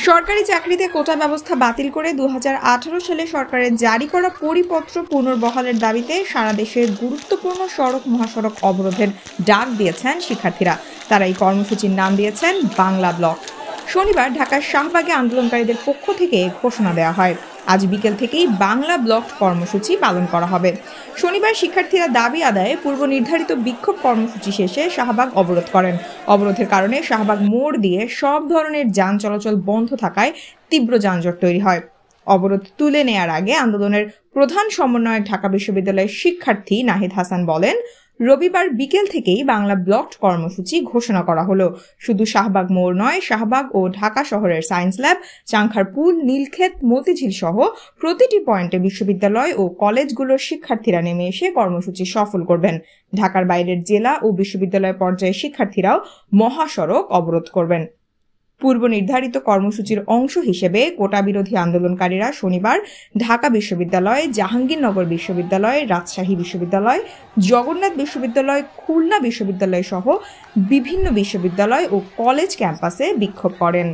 সরকারি চাকরিতে কোটা ব্যবস্থা বাতিল করে 2018 সালে সরকারের জারি করা পরিপত্র পুনর্বহালের দাবিতে সারা দেশের গুরুত্বপূর্ণ সড়ক মহাসড়ক অবরোধের ডাক দিয়েছেন শিক্ষার্থীরা। তারা এই কর্মসূচির নাম দিয়েছেন বাংলা ব্লক। শনিবার ঢাকার শাহবাগে আন্দোলনকারীদের পক্ষ থেকে ঘোষণা দেওয়া হয়, আজ বিকেল থেকেই বাংলা ব্লক কর্মসূচি পালন করা হবে। শনিবার শিক্ষার্থীরা দাবি আদায়ে পূর্ব নির্ধারিত বিক্ষোভ কর্মসূচি শেষে শাহবাগ অবরোধ করেন। অবরোধের কারণে শাহবাগ মোড় দিয়ে সব ধরনের যান চলাচল বন্ধ থাকায় তীব্র যানজট তৈরি হয়। অবরোধ তুলে নেয়ার আগে আন্দোলনের প্রধান সমন্বয়ক ঢাকা বিশ্ববিদ্যালয়ের শিক্ষার্থী নাহিদ হাসান বলেন, রবিবার বিকেল থেকেই বাংলা ব্লক কর্মসূচি ঘোষণা করা হলো। শুধু শাহবাগ মোড় নয়, শাহবাগ ও ঢাকা শহরের সায়েন্স ল্যাব, চাংখারপুল, নীলক্ষেত, মতিঝিল সহ প্রতিটি পয়েন্টে বিশ্ববিদ্যালয় ও কলেজগুলোর শিক্ষার্থীরা নেমে এসে কর্মসূচি সফল করবেন। ঢাকার বাইরের জেলা ও বিশ্ববিদ্যালয় পর্যায়ে শিক্ষার্থীরাও মহাসড়ক অবরোধ করবেন। পূর্ব নির্ধারিত কর্মসূচির অংশ হিসেবে কোটা বিরোধী আন্দোলনকারীরা শনিবার ঢাকা বিশ্ববিদ্যালয়, জাহাঙ্গীরনগর বিশ্ববিদ্যালয়, রাজশাহী বিশ্ববিদ্যালয়, জগন্নাথ বিশ্ববিদ্যালয়, খুলনা বিশ্ববিদ্যালয় সহ বিভিন্ন বিশ্ববিদ্যালয় ও কলেজ ক্যাম্পাসে বিক্ষোভ করেন।